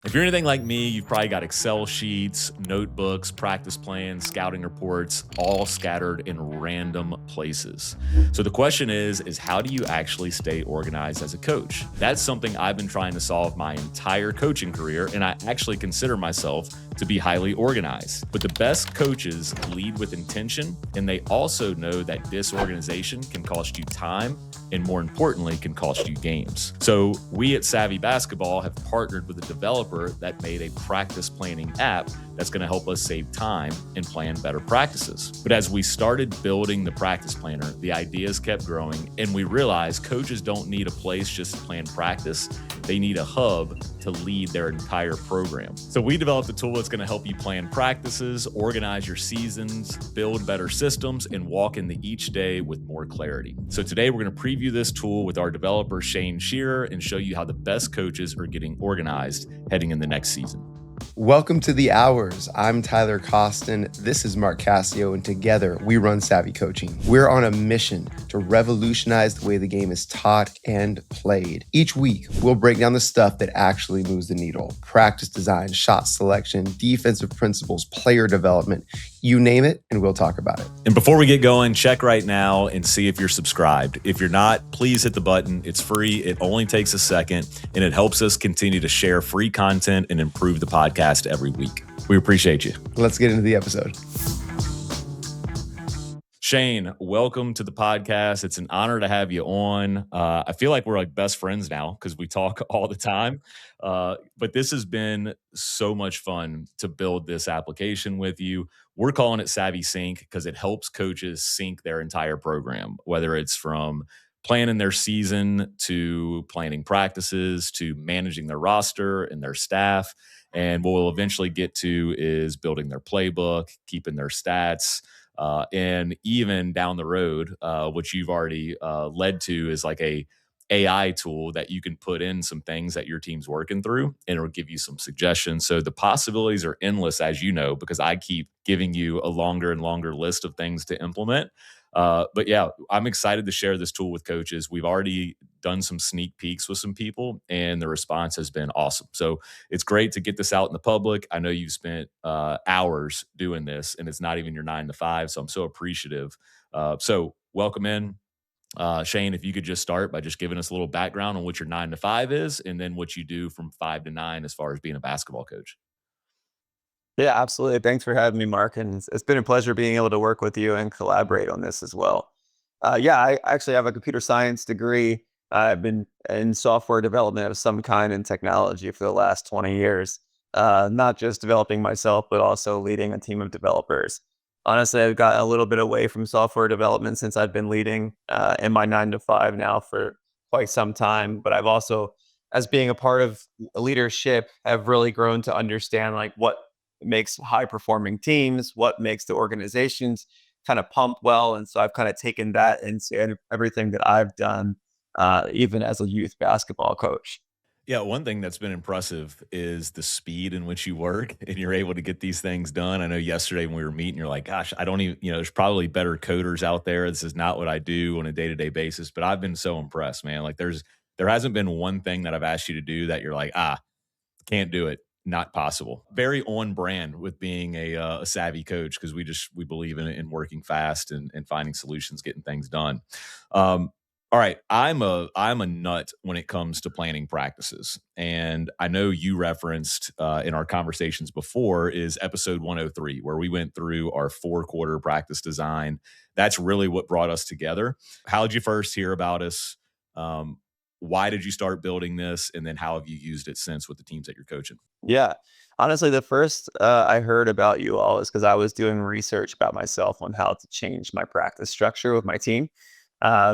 If you're anything like me, you've probably got Excel sheets, notebooks, practice plans, scouting reports, all scattered in random places. So the question is how do you actually stay organized as a coach? That's something I've been trying to solve my entire coaching career, and I actually consider myself to be highly organized. But the best coaches lead with intention, and they also know that disorganization can cost you time and more importantly, can cost you games. So we at Savi Basketball have partnered with a developer that made a practice planning app that's going to help us save time and plan better practices. But as we started building the practice planner, the ideas kept growing, and we realized coaches don't need a place just to plan practice. They need a hub to lead their entire program. So we developed a tool that's going to help you plan practices, organize your seasons, build better systems, and walk into each day with more clarity. So today we're going to preview this tool with our developer, Shane Shearer, and show you how the best coaches are getting organized heading in the next season. Welcome to The Hours. I'm Tyler Costin. This is Mark Cassio, and together we run Savi Coaching. We're on a mission to revolutionize the way the game is taught and played. Each week, we'll break down the stuff that actually moves the needle. Practice design, shot selection, defensive principles, player development, you name it, and we'll talk about it. And before we get going, check right now and see if you're subscribed. If you're not, please hit the button. It's free. It only takes a second, and it helps us continue to share free content and improve the podcast every week. We appreciate you. Let's get into the episode. Shane, welcome to the podcast. It's an honor to have you on. I feel like we're like best friends now because we talk all the time. But this has been so much fun to build this application with you. We're calling it Savi Sync because it helps coaches sync their entire program, whether it's from planning their season to planning practices to managing their roster and their staff. And what we'll eventually get to is building their playbook, keeping their stats, and even down the road, which you've already led to, is like a AI tool that you can put in some things that your team's working through, and it'll give you some suggestions. So the possibilities are endless, as you know, because I keep giving you a longer and longer list of things to implement. But yeah, I'm excited to share this tool with coaches. We've already done some sneak peeks with some people, and the response has been awesome. So it's great to get this out in the public. I know you've spent hours doing this, and it's not even your 9 to 5. So I'm so appreciative. So welcome in. Shane, if you could just start by just giving us a little background on what your 9 to 5 is, and then what you do from 5 to 9 as far as being a basketball coach. Yeah, absolutely. Thanks for having me, Mark. And it's been a pleasure being able to work with you and collaborate on this as well. I actually have a computer science degree. I've been in software development of some kind in technology for the last 20 years, not just developing myself, but also leading a team of developers. Honestly, I've got a little bit away from software development since I've been leading in my 9 to 5 now for quite some time. But I've also, as being a part of leadership, have really grown to understand like what makes high performing teams, what makes the organizations kind of pump well. And so I've kind of taken that into everything that I've done, even as a youth basketball coach. Yeah, one thing that's been impressive is the speed in which you work and you're able to get these things done. I know yesterday when we were meeting, you're like, gosh, I don't even, there's probably better coders out there. This is not what I do on a day-to-day basis, but I've been so impressed, man. Like there hasn't been one thing that I've asked you to do that you're like, can't do it. Not possible. Very on brand with being a savvy coach because we believe in working fast and finding solutions, getting things done. All right, I'm a nut when it comes to planning practices, and I know you referenced in our conversations before is episode 103 where we went through our 4-quarter practice design. That's really what brought us together. How did you first hear about us? Why did you start building this? And then how have you used it since with the teams that you're coaching? Yeah. Honestly, the first I heard about you all is because I was doing research about myself on how to change my practice structure with my team.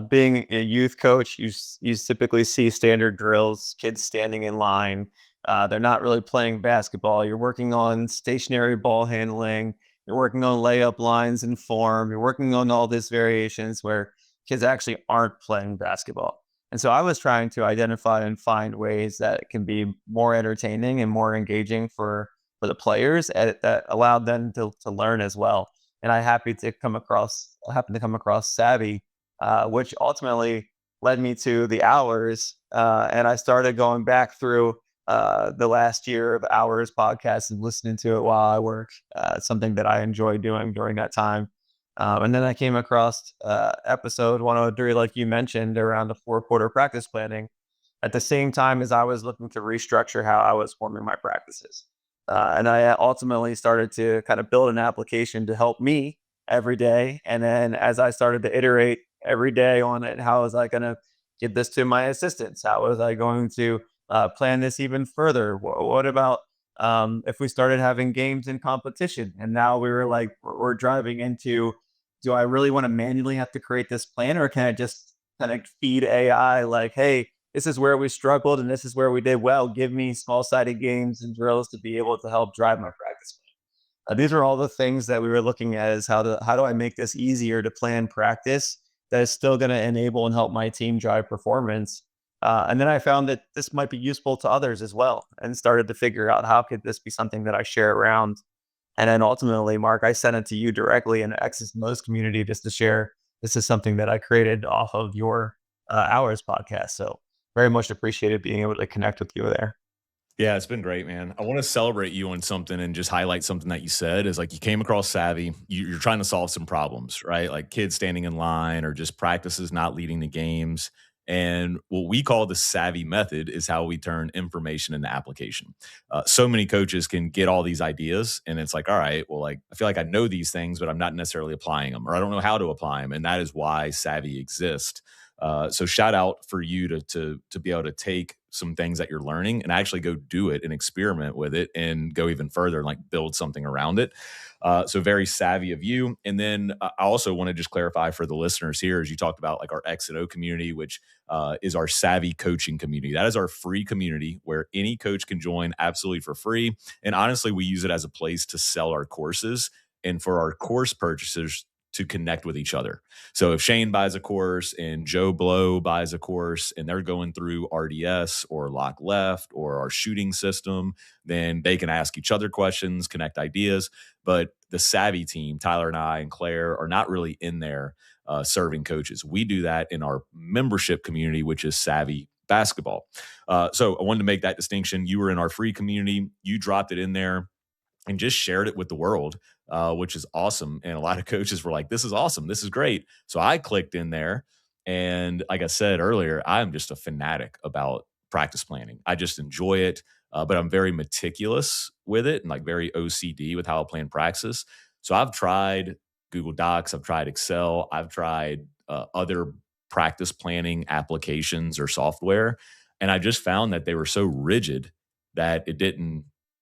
Being a youth coach, you typically see standard drills, kids standing in line. They're not really playing basketball. You're working on stationary ball handling. You're working on layup lines and form. You're working on all these variations where kids actually aren't playing basketball. And so I was trying to identify and find ways that can be more entertaining and more engaging for the players that allowed them to learn as well. And happened to come across Savvy, which ultimately led me to the hours. And I started going back through the last year of hours podcast and listening to it while I work. It's something that I enjoy doing during that time. And then I came across episode 103, like you mentioned, around the 4-quarter practice planning at the same time as I was looking to restructure how I was forming my practices. And I ultimately started to kind of build an application to help me every day. And then as I started to iterate every day on it, how was I going to give this to my assistants? How was I going to plan this even further? What about if we started having games in competition? And now we were like, we're driving into, do I really want to manually have to create this plan, or can I just kind of feed AI like, hey, this is where we struggled and this is where we did well. Give me small sided games and drills to be able to help drive my practice. These are all the things that we were looking at, is how do I make this easier to plan practice that is still going to enable and help my team drive performance. And then I found that this might be useful to others as well, and started to figure out how could this be something that I share around. And then ultimately, Mark, I sent it to you directly in the X's Most community just to share. This is something that I created off of your Hours podcast. So very much appreciated being able to connect with you there. Yeah, it's been great, man. I want to celebrate you on something and just highlight something that you said is like you came across Savvy. You're trying to solve some problems, right? Like kids standing in line or just practices not leading the games. And what we call the Savvy method is how we turn information into application. So many coaches can get all these ideas, and it's like, all right, well, like I feel like I know these things, but I'm not necessarily applying them, or I don't know how to apply them, and that is why Savvy exists. So shout out for you to be able to take some things that you're learning and actually go do it and experiment with it and go even further and like build something around it. So very savvy of you. And then I also want to just clarify for the listeners here, as you talked about like our X and O community, which is our Savi Coaching community. That is our free community where any coach can join absolutely for free. And honestly, we use it as a place to sell our courses and for our course purchasers to connect with each other. So if Shane buys a course and Joe Blow buys a course and they're going through RDS or Lock Left or our shooting system, then they can ask each other questions, connect ideas. But the Savvy team, Tyler and I and Claire, are not really in there serving coaches. We do that in our membership community, which is Savvy Basketball. So I wanted to make that distinction. You were in our free community, you dropped it in there and just shared it with the world, which is awesome. And a lot of coaches were like, this is awesome. This is great. So I clicked in there. And like I said earlier, I'm just a fanatic about practice planning. I just enjoy it, but I'm very meticulous with it and like very OCD with how I plan practice. So I've tried Google Docs, I've tried Excel, I've tried other practice planning applications or software. And I just found that they were so rigid that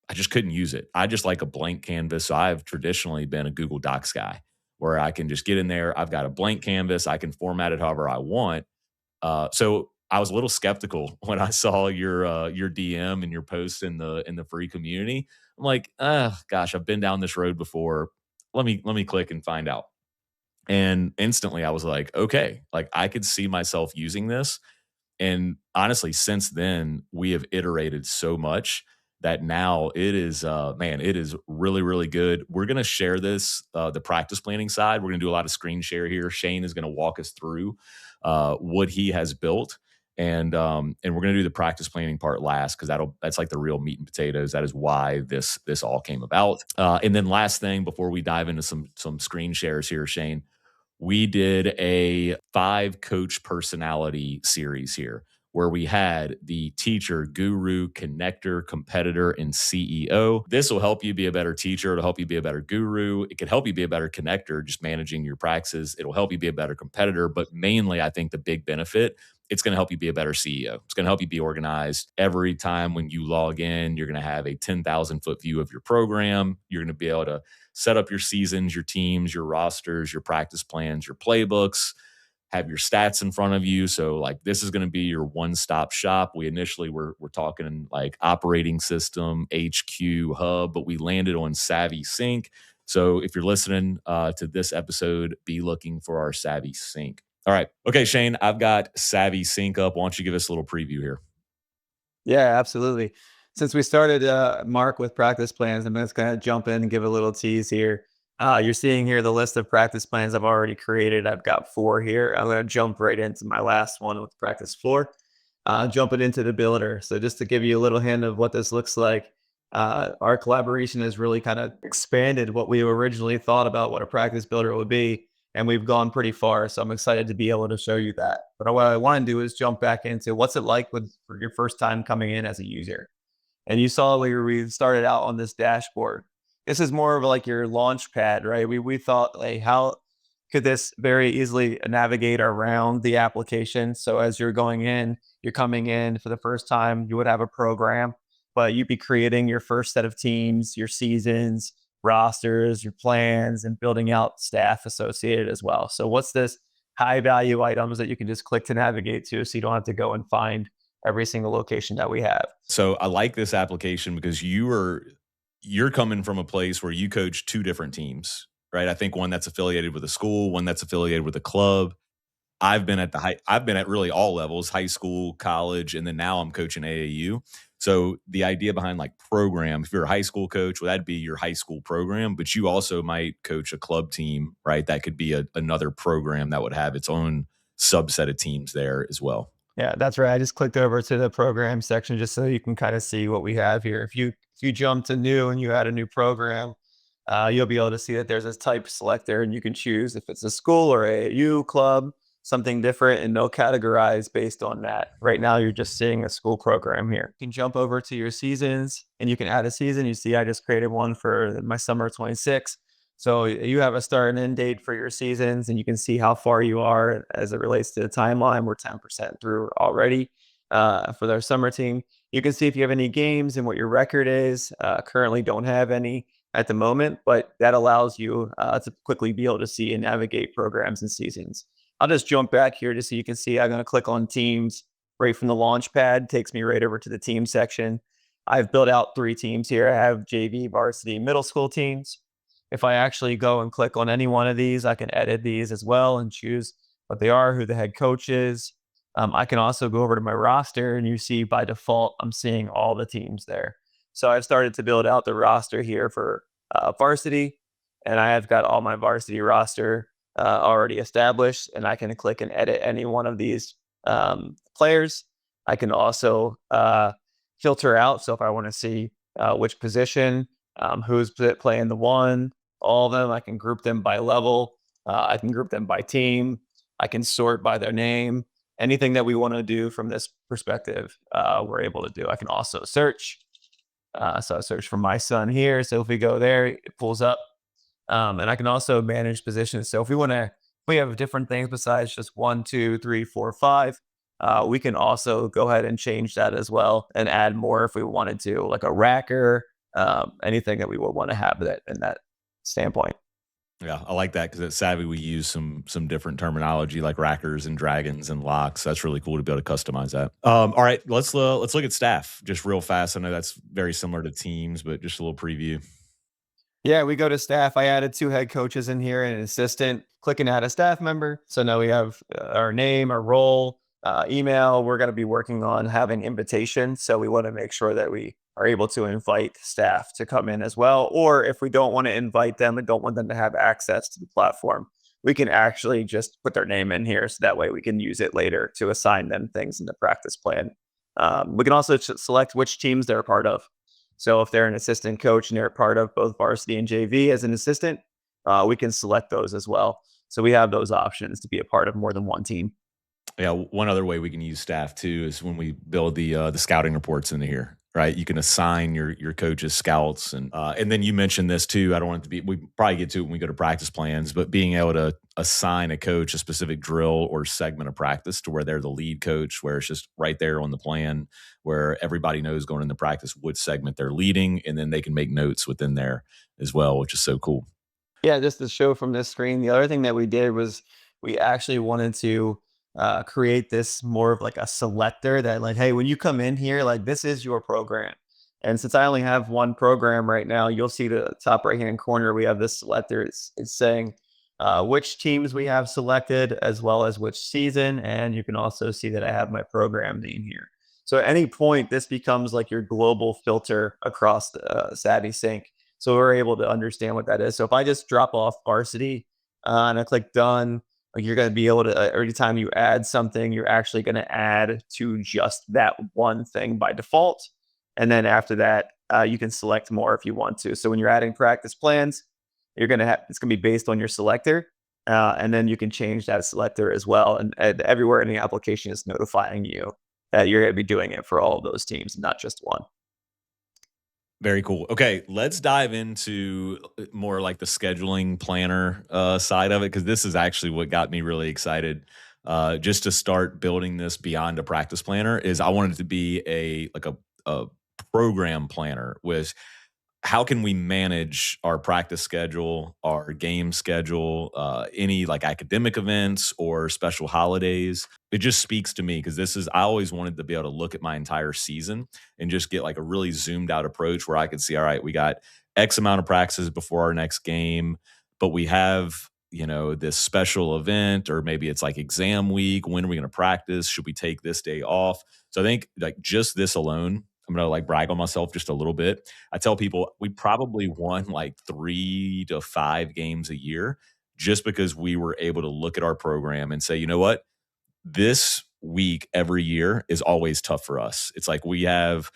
I just couldn't use it. I just like a blank canvas. So I've traditionally been a Google Docs guy where I can just get in there. I've got a blank canvas. I can format it however I want. So I was a little skeptical when I saw your DM and your post in the free community. I'm like, gosh, I've been down this road before. Let me click and find out. And instantly I was like, okay, like I could see myself using this. And honestly, since then, we have iterated so much that now it is, man, it is really, really good. We're going to share this, the practice planning side. We're going to do a lot of screen share here. Shane is going to walk us through what he has built. And we're going to do the practice planning part last because that's like the real meat and potatoes. That is why this all came about. And then last thing before we dive into some screen shares here, Shane, we did a 5 coach personality series here where we had the teacher, guru, connector, competitor, and CEO. This will help you be a better teacher. It'll help you be a better guru. It can help you be a better connector, just managing your practices. It'll help you be a better competitor. But mainly, I think the big benefit, it's going to help you be a better CEO. It's going to help you be organized. Every time when you log in, you're going to have a 10,000-foot view of your program. You're going to be able to set up your seasons, your teams, your rosters, your practice plans, your playbooks, have your stats in front of you. So like this is going to be your one-stop shop. We initially were talking like operating system, HQ, hub, but we landed on Savi Sync. So if you're listening to this episode, be looking for our Savi Sync. All right. Okay, Shane, I've got Savi Sync up. Why don't you give us a little preview here? Yeah, absolutely. Since we started, Mark, with practice plans, I'm just going to jump in and give a little tease here. You're seeing here the list of practice plans I've already created. I've got 4 here. I'm going to jump right into my last one with practice floor. jumping into the builder. So just to give you a little hint of what this looks like, our collaboration has really kind of expanded what we originally thought about what a practice builder would be. And we've gone pretty far. So I'm excited to be able to show you that. But what I want to do is jump back into what's it like for your first time coming in as a user. And you saw we started out on this dashboard. This is more of like your launch pad, right? We thought, like, how could this very easily navigate around the application? So as you're going in, you're coming in for the first time, you would have a program, but you'd be creating your first set of teams, your seasons, rosters, your plans, and building out staff associated as well. So what's this high value items that you can just click to navigate to, so you don't have to go and find every single location that we have. So I like this application because you're coming from a place where you coach two different teams, right? I think one that's affiliated with a school, one that's affiliated with a club. I've been at really all levels, high school, college, and then now I'm coaching AAU. So the idea behind like program, if you're a high school coach, well, that'd be your high school program, but you also might coach a club team, right? That could be another program that would have its own subset of teams there as well. Yeah, that's right. I just clicked over to the program section just so you can kind of see what we have here. If you jump to new and you add a new program, you'll be able to see that there's this type selector, and you can choose if it's a school or a U club, something different, and they'll categorize based on that. Right now, you're just seeing a school program here. You can jump over to your seasons and you can add a season. You see, I just created one for my summer 26. So you have a start and end date for your seasons, and you can see how far you are as it relates to the timeline. We're 10% through already for their summer team. You can see if you have any games and what your record is. Currently don't have any at the moment, but that allows you to quickly be able to see and navigate programs and seasons. I'll just jump back here just so you can see. I'm going to click on teams right from the launch pad. Takes me right over to the team section. I've built out 3 teams here. I have JV, varsity, middle school teams. If I actually go and click on any one of these, I can edit these as well and choose what they are, who the head coach is. I can also go over to my roster, and you see by default, I'm seeing all the teams there. So I've started to build out the roster here for varsity, and I have got all my varsity roster already established, and I can click and edit any one of these players. I can also filter out. So if I want to see which position, who's playing the one, all of them, I can group them by level. I can group them by team. I can sort by their name. Anything that we want to do from this perspective, we're able to do. I can also search. So I search for my son here. So if we go there, it pulls up. And I can also manage positions. So if we have different things besides just 1, 2, 3, 4, 5, we can also go ahead and change that as well and add more if we wanted to, like a racker, anything that we would want to have that in that standpoint. Yeah, I like that because at Savvy we use some different terminology like rackers and dragons and locks. That's really cool to be able to customize that. All right, let's look at staff just real fast. I know that's very similar to teams, but just a little preview. Yeah, we go to staff. I added 2 head coaches in here and an assistant. Clicking add a staff member. So now we have our name, our role, email. We're going to be working on having invitations. So we want to make sure that we are able to invite staff to come in as well. Or if we don't want to invite them and don't want them to have access to the platform, we can actually just put their name in here. So that way we can use it later to assign them things in the practice plan. We can also select which teams they're a part of. So if they're an assistant coach and they're a part of both varsity and JV as an assistant, we can select those as well. So we have those options to be a part of more than one team. Yeah, one other way we can use staff too is when we build the scouting reports into here, right? You can assign your coaches scouts, and then you mentioned this too. I don't want it to be. We probably get to it when we go to practice plans, but being able to assign a coach a specific drill or segment of practice to where they're the lead coach, where it's just right there on the plan, where everybody knows going into practice which segment they're leading, and then they can make notes within there as well, which is so cool. Yeah, just to show from this screen. The other thing that we did was we actually wanted to create this more of like a selector that, like, hey, when you come in here, like, this is your program. And since I only have one program right now, you'll see the top right hand corner, we have this selector. It's saying which teams we have selected as well as which season. And you can also see that I have my program name here. So at any point, this becomes like your global filter across the Savi Sync. So we're able to understand what that is. So if I just drop off varsity and I click done, Like you're going to be able to, every time you add something, you're actually going to add to just that one thing by default. And then after that, you can select more if you want to. So when you're adding practice plans, you're going to have, it's going to be based on your selector. And then you can change that selector as well. And everywhere in the application is notifying you that you're going to be doing it for all of those teams, not just one. Very cool. Okay, let's dive into more like the scheduling planner side of it, because this is actually what got me really excited. Just to start building this beyond a practice planner is I wanted it to be a program planner with how can we manage our practice schedule, our game schedule, any like academic events or special holidays. It just speaks to me because this is, I always wanted to be able to look at my entire season and just get like a really zoomed out approach where I could see, all right, we got X amount of practices before our next game, but we have, this special event, or maybe it's like exam week. When are we going to practice? Should we take this day off? So I think like just this alone, I'm going to like brag on myself just a little bit. I tell people we probably won like 3 to 5 games a year just because we were able to look at our program and say, you know what? This week every year is always tough for us. It's like we have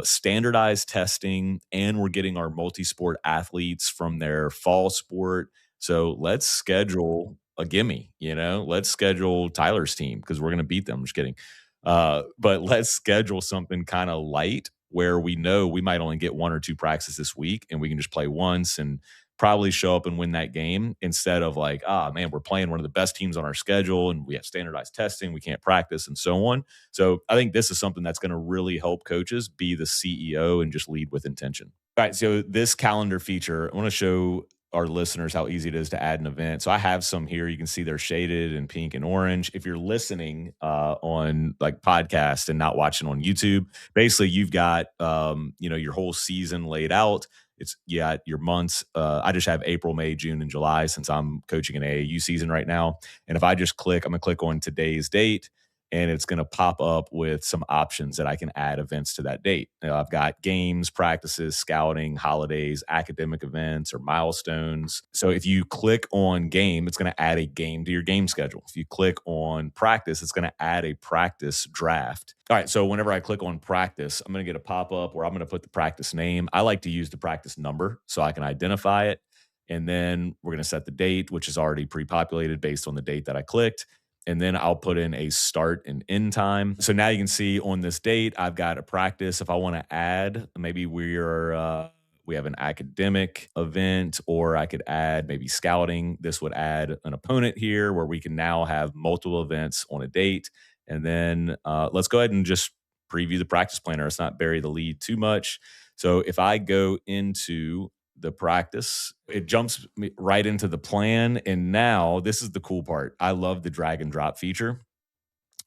standardized testing and we're getting our multi sport athletes from their fall sport. So let's schedule a gimme, let's schedule Tyler's team because we're going to beat them. I'm just kidding. But let's schedule something kind of light where we know we might only get 1 or 2 practices this week and we can just play once and probably show up and win that game instead of like, ah, man, we're playing one of the best teams on our schedule and we have standardized testing, we can't practice and so on. So I think this is something that's going to really help coaches be the CEO and just lead with intention. All right. So this calendar feature, I want to show our listeners how easy it is to add an event. So I have some here. You can see they're shaded in pink and orange. If you're listening on like podcast and not watching on YouTube, basically you've got your whole season laid out. It's your months. I just have April, May, June, and July since I'm coaching an AAU season right now. And if I just click, I'm gonna click on today's date, and it's going to pop up with some options that I can add events to that date. I've got games, practices, scouting, holidays, academic events, or milestones. So if you click on game, it's going to add a game to your game schedule. If you click on practice, it's going to add a practice draft. All right. So whenever I click on practice, I'm going to get a pop up where I'm going to put the practice name. I like to use the practice number so I can identify it. And then we're going to set the date, which is already pre-populated based on the date that I clicked. And then I'll put in a start and end time. So now you can see on this date, I've got a practice. If I want to add, maybe we have an academic event, or I could add maybe scouting. This would add an opponent here where we can now have multiple events on a date. And then let's go ahead and just preview the practice planner. Let's not bury the lead too much. So if I go into the practice, it jumps me right into the plan. And now this is the cool part. I love the drag and drop feature.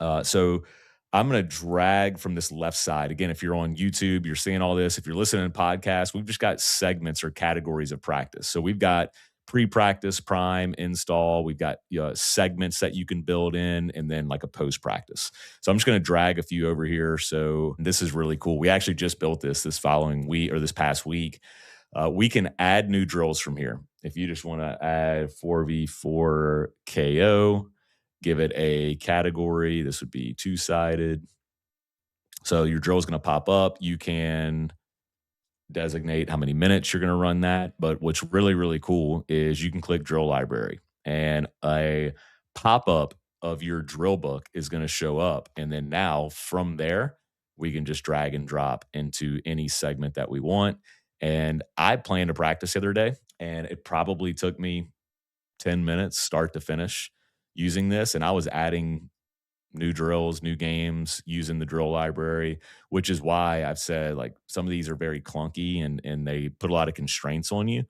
So I'm going to drag from this left side. Again, if you're on YouTube, you're seeing all this. If you're listening to podcasts, we've just got segments or categories of practice. So we've got pre-practice, prime, install. We've got segments that you can build in, and then like a post-practice. So I'm just going to drag a few over here. So this is really cool. We actually just built this following week, or this past week. We can add new drills from here. If you just want to add 4v4 KO, give it a category. This would be two-sided. So your drill is going to pop up. You can designate how many minutes you're going to run that. But what's really, really cool is you can click drill library, and a pop-up of your drill book is going to show up. And then now from there, we can just drag and drop into any segment that we want. And I planned to practice the other day, and it probably took me 10 minutes start to finish using this. And I was adding new drills, new games using the drill library, which is why I've said like some of these are very clunky and they put a lot of constraints on you.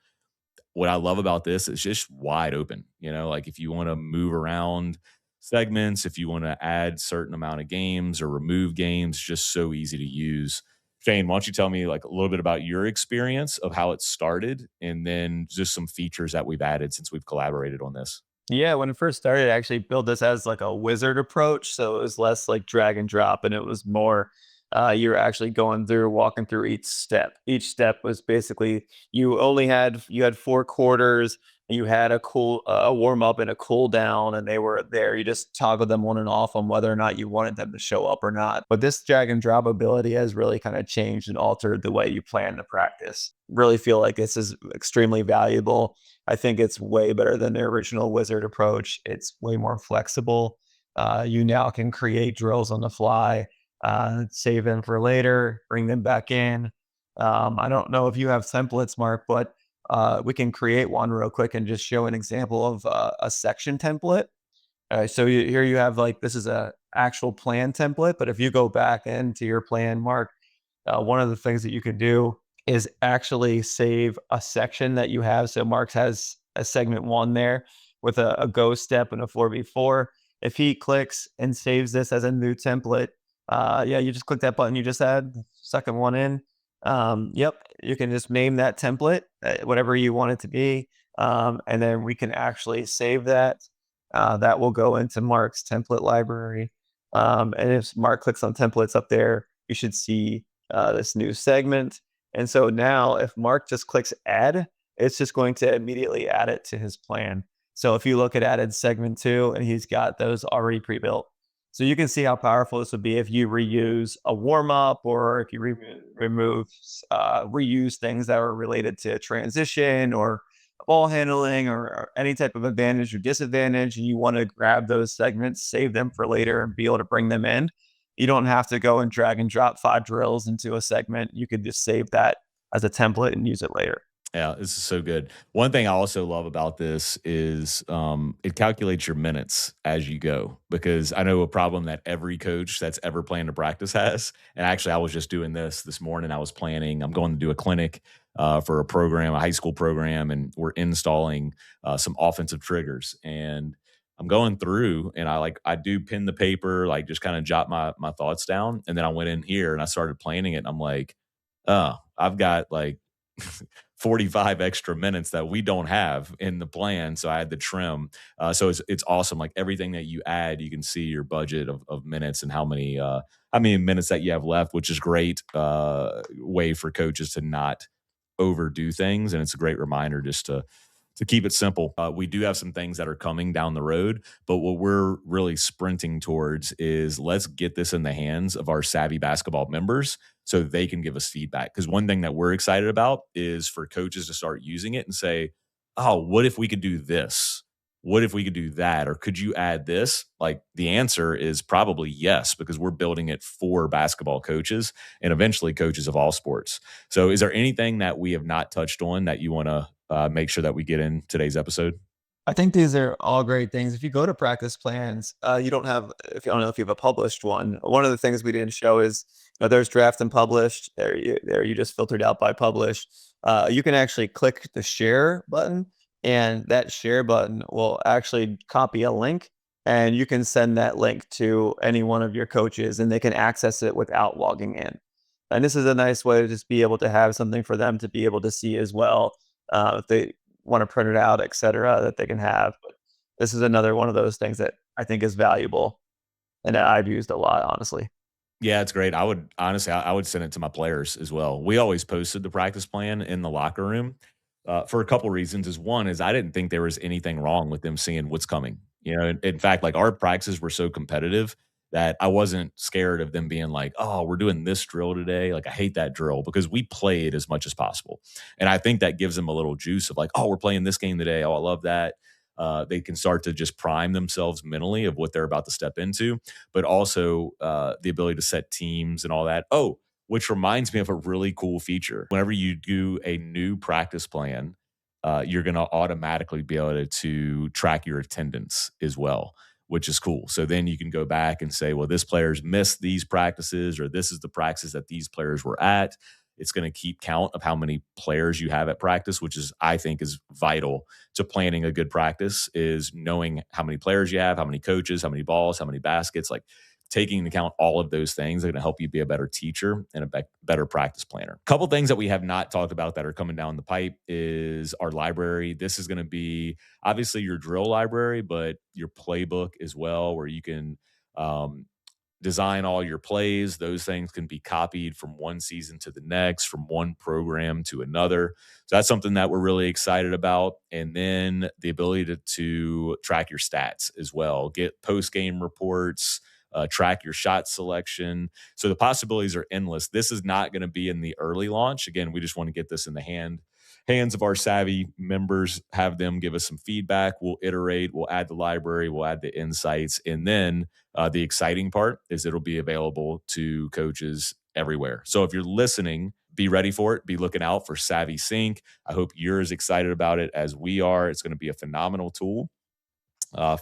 What I love about this is just wide open. Like if you want to move around segments, if you want to add certain amount of games or remove games, just so easy to use. Shane, why don't you tell me like a little bit about your experience of how it started, and then just some features that we've added since we've collaborated on this? Yeah, when it first started, I actually built this as like a wizard approach. So it was less like drag and drop, and it was more you're actually going through, walking through each step. Each step was basically you had 4 quarters, you had a warm up and a cool down, and they were there. You just toggled them on and off on whether or not you wanted them to show up or not. But this drag and drop ability has really kind of changed and altered the way you plan to practice. Really feel like this is extremely valuable. I think it's way better than the original wizard approach. It's way more flexible. You now can create drills on the fly, save them for later, bring them back in. I don't know if you have templates, Mark, but we can create one real quick and just show an example of a section template. So here you have like this is a actual plan template, but if you go back into your plan, Mark, one of the things that you could do is actually save a section that you have. So Mark has a segment one there with a go step and a 4v4. If he clicks and saves this as a new template, yeah, you just click that button you just had, second one in. Yep, you can just name that template, whatever you want it to be. And then we can actually save that. That will go into Mark's template library. And if Mark clicks on templates up there, you should see this new segment. And so now if Mark just clicks add, it's just going to immediately add it to his plan. So if you look at added segment two, and he's got those already pre-built. So you can see how powerful this would be if you reuse a warm up, or if you reuse things that are related to transition or ball handling, or any type of advantage or disadvantage, and you want to grab those segments, save them for later, and be able to bring them in. You don't have to go and drag and drop 5 drills into a segment. You could just save that as a template and use it later. Yeah, this is so good. One thing I also love about this is it calculates your minutes as you go, because I know a problem that every coach that's ever planned to practice has. And actually, I was just doing this morning. I was planning. I'm going to do a clinic for a program, a high school program, and we're installing some offensive triggers. And I'm going through, and I do pin the paper, like just kind of jot my thoughts down, and then I went in here and I started planning it. And I'm like, oh, I've got like 45 extra minutes that we don't have in the plan. So I had to trim. So it's awesome. Like everything that you add, you can see your budget of minutes and how many minutes that you have left, which is great way for coaches to not overdo things. And it's a great reminder just to keep it simple. We do have some things that are coming down the road, but what we're really sprinting towards is let's get this in the hands of our Savvy basketball members so they can give us feedback. Because one thing that we're excited about is for coaches to start using it and say, oh, what if we could do this? What if we could do that? Or could you add this? Like the answer is probably yes, because we're building it for basketball coaches and eventually coaches of all sports. So, is there anything that we have not touched on that you want to make sure that we get in today's episode? I think these are all great things. If you go to practice plans, you don't have, if you I don't know if you have a published one. One of the things we didn't show is there's draft and published. There you just filtered out by published. You can actually click the share button, and that share button will actually copy a link, and you can send that link to any one of your coaches, and they can access it without logging in. And this is a nice way to just be able to have something for them to be able to see as well. If they want to print it out, et cetera, that they can have. But this is another one of those things that I think is valuable and that I've used a lot, honestly. Yeah, it's great. I would honestly, I would send it to my players as well. We always posted the practice plan in the locker room for a couple reasons. Is one is I didn't think there was anything wrong with them seeing what's coming. In fact, like our practices were so competitive that I wasn't scared of them being like, "Oh, we're doing this drill today." Like I hate that drill because we play it as much as possible, and I think that gives them a little juice of like, "Oh, we're playing this game today. Oh, I love that." They can start to just prime themselves mentally of what they're about to step into, but also the ability to set teams and all that. Oh, which reminds me of a really cool feature. Whenever you do a new practice plan, you're going to automatically be able to track your attendance as well, which is cool. So then you can go back and say, well, this player's missed these practices, or this is the practice that these players were at. It's going to keep count of how many players you have at practice, which is, I think, is vital to planning a good practice, is knowing how many players you have, how many coaches, how many balls, how many baskets, like taking into account all of those things are going to help you be a better teacher and a better practice planner. A couple things that we have not talked about that are coming down the pipe is our library. This is going to be obviously your drill library, but your playbook as well, where you can design all your plays. Those things can be copied from one season to the next, from one program to another. So that's something that we're really excited about. And then the ability to track your stats as well, get post game reports, track your shot selection. So the possibilities are endless. This is not going to be in the early launch. Again, we just want to get this in the hands of our Savi members, have them give us some feedback. We'll iterate, we'll add the library, we'll add the insights. And then the exciting part is it'll be available to coaches everywhere. So if you're listening, be ready for it. Be looking out for Savi Sync. I hope you're as excited about it as we are. It's going to be a phenomenal tool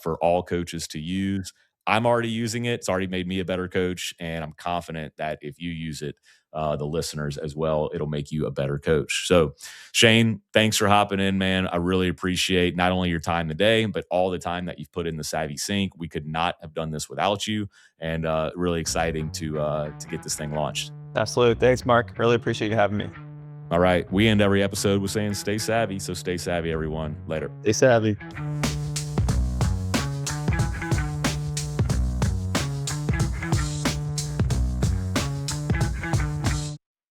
for all coaches to use. I'm already using it. It's already made me a better coach. And I'm confident that if you use it, the listeners as well, it'll make you a better coach. So, Shane, thanks for hopping in, man. I really appreciate not only your time today, but all the time that you've put in the Savi Sync. We could not have done this without you, and really exciting to get this thing launched. Absolutely. Thanks, Mark. Really appreciate you having me. All right. We end every episode with saying stay savvy. So stay savvy, everyone. Later. Stay savvy.